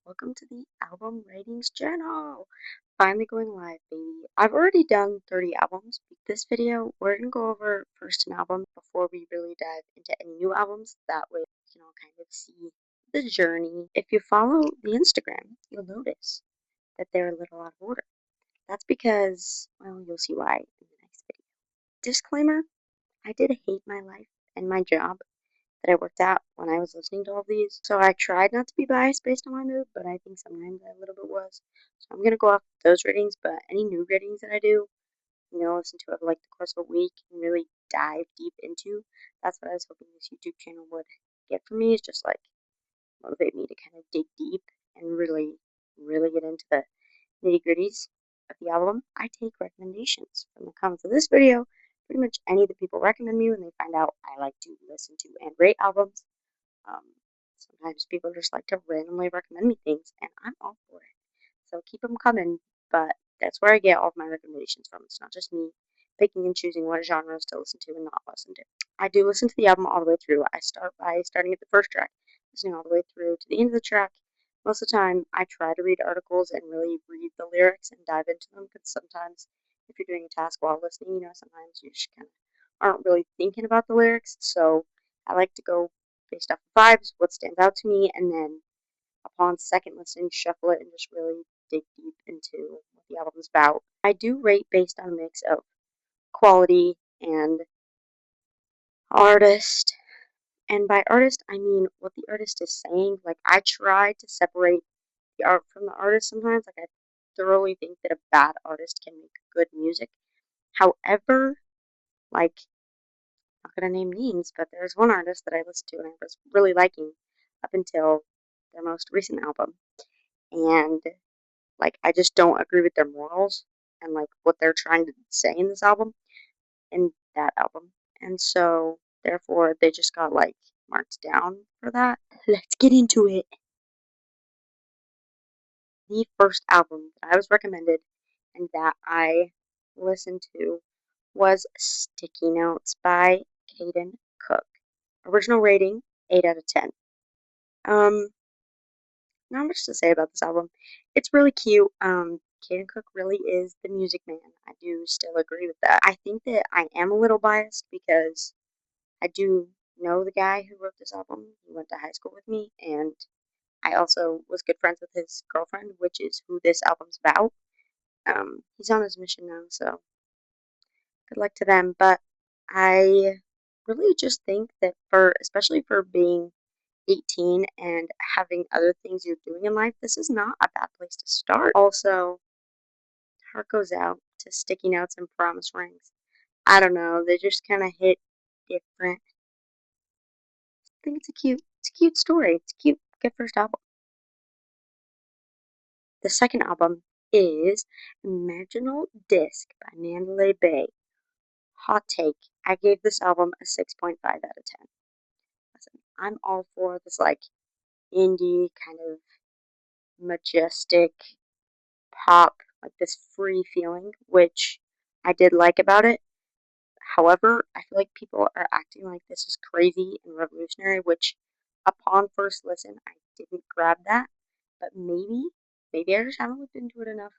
Welcome to the album ratings channel. Finally going live, baby. I've already done 30 albums. This video, we're gonna go over first an album before we really dive into any new albums. That way, you can all kind of see the journey. If you follow the Instagram, you'll notice that they're a little out of order. That's because, well, you'll see why in the next video. Disclaimer, I did hate my life and my job that I worked at when I was listening to all these. So I tried not to be biased based on my mood, but I think sometimes I a little bit was. So I'm gonna go off those ratings, but any new ratings that I do, listen to over like the course of a week and really dive deep into. That's what I was hoping this YouTube channel would get for me, is just like motivate me to kind of dig deep and really get into the nitty gritties of the album. I take recommendations from the comments of this video. Pretty much any that people recommend me when they find out I like to listen to and rate albums. Um, Sometimes people just like to randomly recommend me things, and I'm all for it. So keep them coming, but that's where I get all of my recommendations from. It's not just me picking and choosing what genres to listen to and not listen to. I do listen to the album all the way through. I start by starting at the first track, listening all the way through to the end of the track. Most of the time, I try to read articles and really read the lyrics and dive into them, because sometimes if you're doing a task while listening, sometimes you just kind of aren't really thinking about the lyrics. So I like to go based off of vibes, what stands out to me, and then upon second listen, shuffle it and just really dig deep into what the album is about. I do rate based on a mix of quality and artist. And by artist, I mean what the artist is saying. Like, I try to separate the art from the artist sometimes. Like, I thoroughly think that a bad artist can make good music. However, like, I'm not gonna name names, but there's one artist that I listened to and I was really liking up until their most recent album. And like, I just don't agree with their morals and like what they're trying to say in this album, in that album. And so therefore they just got like marked down for that. Let's get into it. The first album that I was recommended and that I listened to was Sticky Notes by Caden Cook. Original rating 8 out of 10. Um, Not much to say about this album. It's really cute. Caden Cook really is the music man. I do still agree with that. I think that I am a little biased because I do know the guy who wrote this album. He went to high school with me, and I also was good friends with his girlfriend, which is who this album's about. He's on his mission now, so good luck to them. But I really just think that especially for being 18 and having other things you're doing in life, this is not a bad place to start. Also, heart goes out to Sticky Notes and Promise Rings. I don't know, they just kind of hit different. I think it's a cute story. It's a cute, good first album. The second album is Imaginal Disc by Mandalay Bay. Hot take. I gave this album a 6.5 out of 10. Listen, I'm all for this like indie kind of majestic pop, like this free feeling, which I did like about it. However, I feel like people are acting like this is crazy and revolutionary, which upon first listen, I didn't grab that. But maybe I just haven't looked into it enough.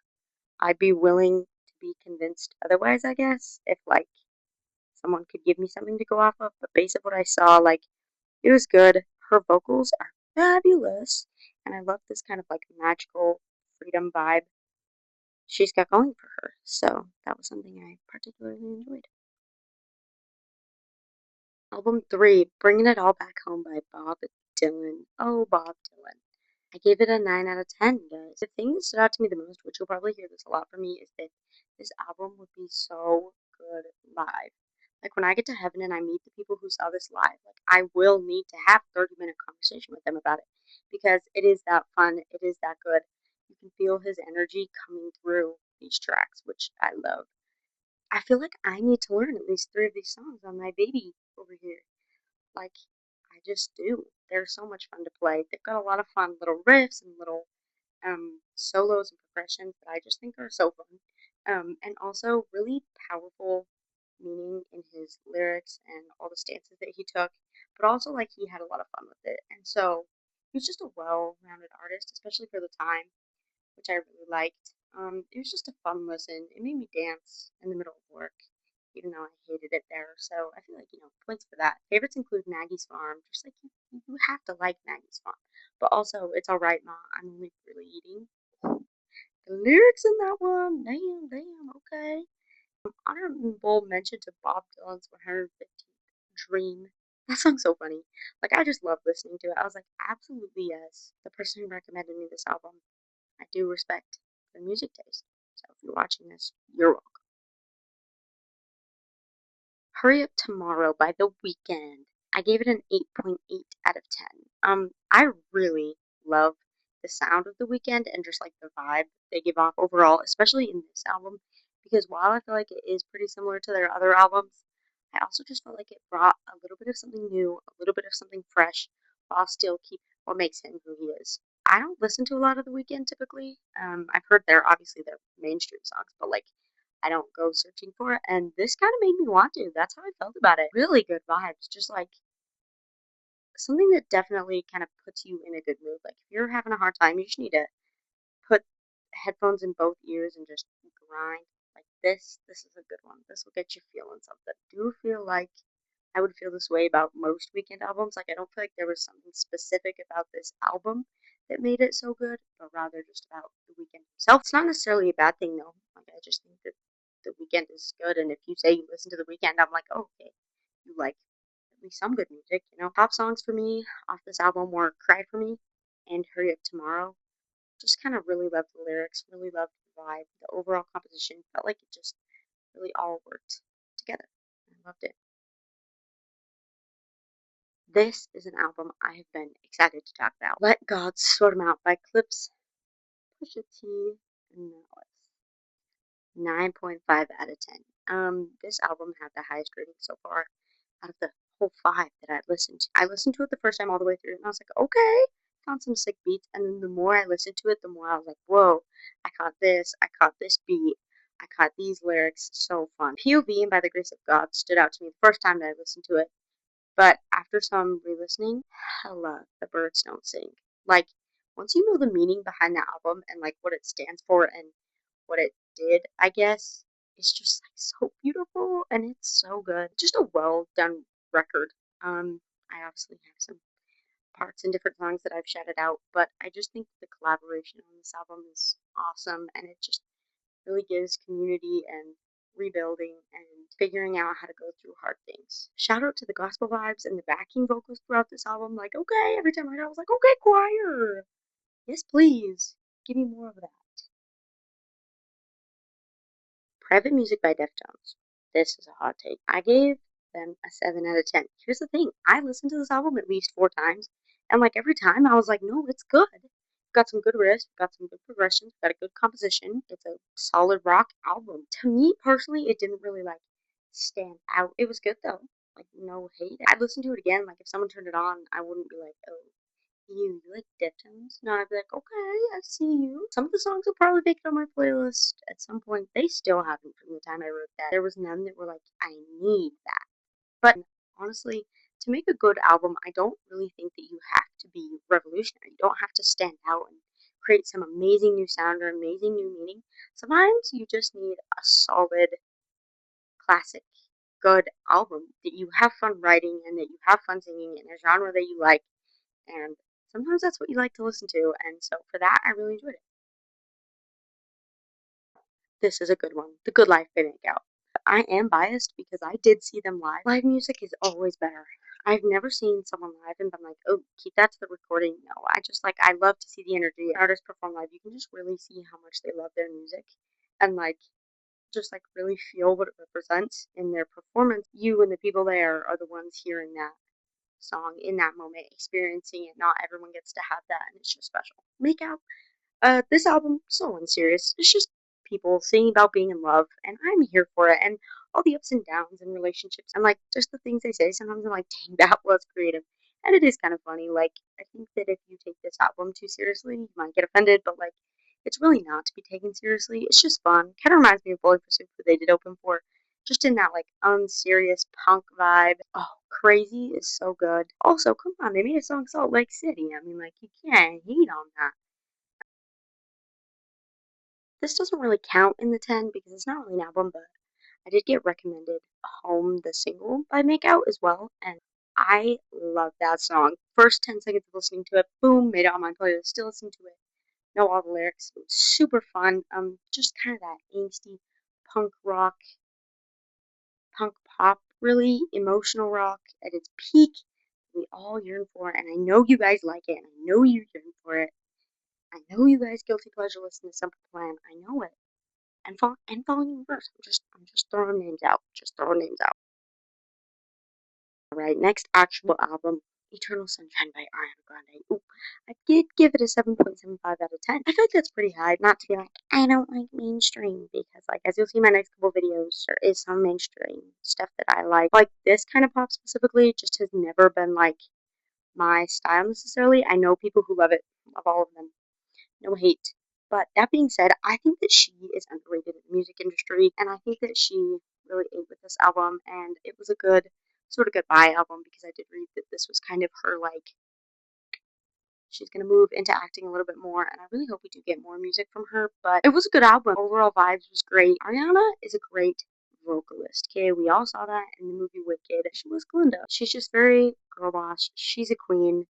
I'd be willing to be convinced otherwise, I guess, if like someone could give me something to go off of. But based on what I saw, like, it was good. Her vocals are fabulous, and I love this kind of like magical freedom vibe she's got going for her. So that was something I particularly enjoyed. Album 3, Bringing It All Back Home by Bob Dylan. Oh, Bob Dylan. I gave it a 9 out of 10, guys. The thing that stood out to me the most, which you'll probably hear this a lot from me, is that this album would be so good live. Like, when I get to heaven and I meet the people who saw this live, like, I will need to have a 30-minute conversation with them about it, because it is that fun. It is that good. You can feel his energy coming through these tracks, which I love. I feel like I need to learn at least 3 of these songs on my baby over here. Like, I just do. They're so much fun to play. They've got a lot of fun little riffs and little solos and progressions that I just think are so fun. And also really powerful meaning in his lyrics and all the stances that he took. But also, like, he had a lot of fun with it. And so He was just a well-rounded artist, especially for the time, which I really liked. It was just a fun listen. It made me dance in the middle of work, even though I hated it there. So I feel like, points for that. Favorites include Maggie's Farm, just like you have to like Maggie's Farm. But also, It's Alright Ma, I'm Only Really Eating. The lyrics in that one, damn, damn, okay. Honorable mention to Bob Dylan's 115th Dream. That song's so funny. Like, I just love listening to it. I was like, absolutely yes. The person who recommended me this album, I do respect their music taste. So if you're watching this, you're welcome. Hurry Up Tomorrow by The Weeknd. I gave it an 8.8 out of 10. I really love the sound of The Weeknd and just like the vibe they give off overall, especially in this album, because while I feel like it is pretty similar to their other albums, I also just felt like it brought a little bit of something new, a little bit of something fresh, while still keep what makes him who he is. I don't listen to a lot of The Weeknd typically. I've heard their mainstream songs, but like I don't go searching for it, and this kind of made me want to. That's how I felt about it. Really good vibes, just like something that definitely kind of puts you in a good mood. Like if you're having a hard time, you just need to put headphones in both ears and just grind. Like this is a good one. This will get you feeling something. I do feel like I would feel this way about most Weekend albums. Like I don't feel like there was something specific about this album that made it so good, but rather just about the Weekend himself. It's not necessarily a bad thing though. Like I just think that the Weekend is good, and if you say you listen to the Weekend, I'm like, oh, okay, you like at least some good music. Top songs for me off this album were "Cry for Me" and "Hurry Up Tomorrow." Just kind of really loved the lyrics, really loved the vibe, the overall composition. Felt like it just really all worked together. I loved it. This is an album I have been excited to talk about. Let God Sort 'Em Out by Clips, Pusha T, and Malice. 9.5 out of 10. This album had the highest rating so far out of the whole five that I've listened to. I listened to it the first time all the way through, and I was like, okay, found some sick beats. And then the more I listened to it, the more I was like, whoa, I caught this beat, I caught these lyrics, so fun. POV and By the Grace of God stood out to me the first time that I listened to it, but after some re-listening, hella, the birds don't sing. Like, once you know the meaning behind the album and like what it stands for and what it did, I guess, it's just like so beautiful and it's so good. Just a well done record. I obviously have some parts in different songs that I've shouted out, but I just think the collaboration on this album is awesome and it just really gives community and rebuilding and figuring out how to go through hard things. Shout out to the gospel vibes and the backing vocals throughout this album. Like, okay, every time I heard it, I was like, okay, choir. Yes, please. Give me more of that. Private Music by Deftones. This is a hot take. I gave them a 7 out of 10. Here's the thing. I listened to this album at least 4 times, and like every time I was like, no, it's good. Got some good riffs, got some good progressions, got a good composition. It's a solid rock album. To me personally, it didn't really like stand out. It was good though. Like no hate. I'd listen to it again. Like if someone turned it on, I wouldn't be like, oh, you like Deftones? No, I'd be like, okay, I see you. Some of the songs will probably make it on my playlist at some point. They still haven't from the time I wrote that. There was none that were like, I need that. But honestly, to make a good album, I don't really think that you have to be revolutionary. You don't have to stand out and create some amazing new sound or amazing new meaning. Sometimes you just need a solid, classic, good album that you have fun writing and that you have fun singing in a genre that you like. And sometimes that's what you like to listen to. And so for that, I really enjoyed it. This is a good one. The Good Life by Make Out. I am biased because I did see them live. Live music is always better. I've never seen someone live and been like, oh, keep that to the recording. No, I love to see the energy. Artists perform live. You can just really see how much they love their music and like, just like really feel what it represents in their performance. You and the people there are the ones hearing that song in that moment, experiencing it. Not everyone gets to have that, and it's just special. Make Out. This album, so unserious. It's just people singing about being in love, and I'm here for it. And all the ups and downs in relationships, and like just the things they say. Sometimes I'm like, dang, that was creative, and it is kind of funny. Like I think that if you take this album too seriously, you might get offended, but like it's really not to be taken seriously. It's just fun. Kind of reminds me of Bowling for Soup, who they did open for. just in that like unserious punk vibe. Oh, Crazy is so good. Also, come on, they made a song Salt Lake City. I mean, like, you can't hate on that. This doesn't really count in the 10 because it's not really an album, but I did get recommended Home the Single by Makeout as well, and I love that song. First 10 seconds of listening to it, boom, made it on my playlist, still listen to it. Know all the lyrics. It was super fun. Just kind of that angsty punk rock, punk pop, really emotional rock at its peak. We all yearn for it, and I know you guys like it, and I know you yearn for it. I know you guys guilty pleasure listen to Simple Plan. I know it. And Volume Verse. I'm just throwing names out. Just throwing names out. Alright, next actual album, Eternal Sunshine by Ariana Grande. Ooh, I did give it a 7.75 out of 10. I feel like that's pretty high, not to be like, I don't like mainstream, because like as you'll see in my next couple videos, there is some mainstream stuff that I like. Like this kind of pop specifically just has never been like my style necessarily. I know people who love it, love all of them. No hate. But that being said, I think that she is underrated in the music industry, and I think that she really ate with this album, and it was a good sort of goodbye album because I did read that this was kind of her like she's gonna move into acting a little bit more, and I really hope we do get more music from her. But it was a good album. Overall vibes was great. Ariana is a great vocalist. Okay, we all saw that in the movie Wicked. She was Glinda. She's just very girl boss. She's a queen.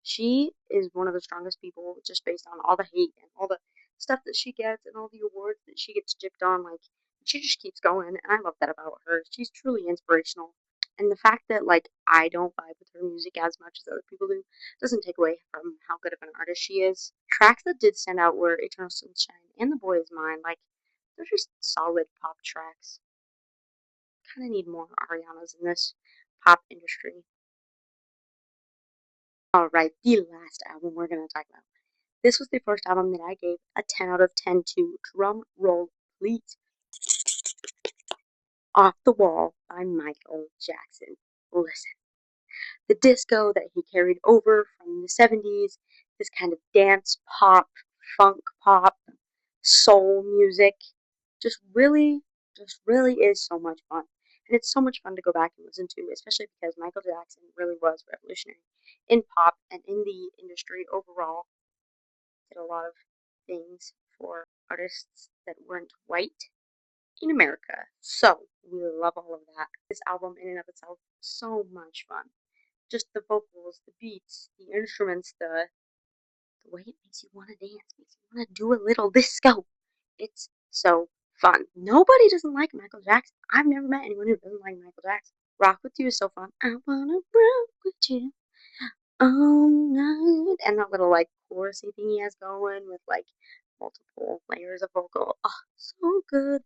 She is one of the strongest people just based on all the hate and all the stuff that she gets and all the awards that she gets gypped on. Like, she just keeps going, and I love that about her. She's truly inspirational. And the fact that, like, I don't vibe with her music as much as other people do doesn't take away from how good of an artist she is. Tracks that did stand out were Eternal Sunshine and The Boy Is Mine. Like, they're just solid pop tracks. Kind of need more Arianas in this pop industry. Alright, the last album we're going to talk about. This was the first album that I gave a 10 out of 10 to. Drum roll, please. Off the Wall by Michael Jackson. Listen. The disco that he carried over from the 70s, this kind of dance pop, funk pop, soul music, just really is so much fun. And it's so much fun to go back and listen to, especially because Michael Jackson really was revolutionary in pop and in the industry overall. Did a lot of things for artists that weren't white in America. So we love all of that. This album in and of itself, so much fun. Just the vocals, the beats, the instruments, the way it makes you want to dance, makes you want to do a little disco. It's so fun. Nobody doesn't like Michael Jackson. I've never met anyone who doesn't like Michael Jackson. Rock with You is so fun. I wanna rock with you all night. And that little like chorusy thing he has going with like multiple layers of vocal. Oh, so good.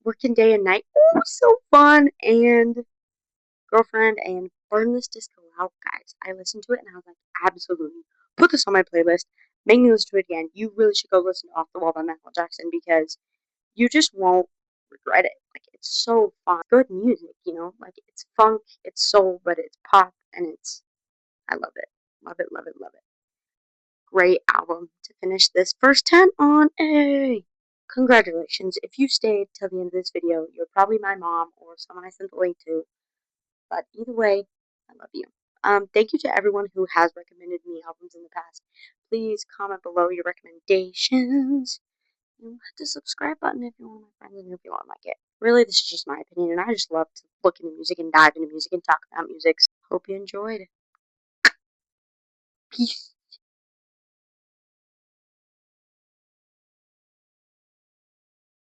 Working Day and Night. Oh, so fun. And Girlfriend and Burn This Disco Out, guys. I listened to it and I was like, absolutely. Put this on my playlist. Make me listen to it again. You really should go listen to Off the Wall by Michael Jackson because you just won't regret it. Like, it's so fun. Good music, you know? Like, it's funk, it's soul, but it's pop, and I love it. Love it, love it, love it. Great album to finish this first 10 on a. Congratulations. If you stayed till the end of this video, you're probably my mom or someone I sent the link to. But either way, I love you. Thank you to everyone who has recommended me albums in the past. Please comment below your recommendations. You hit the subscribe button if you're one of my friends and if you don't like it. Really, this is just my opinion, and I just love to look into music and dive into music and talk about music. So hope you enjoyed. Peace.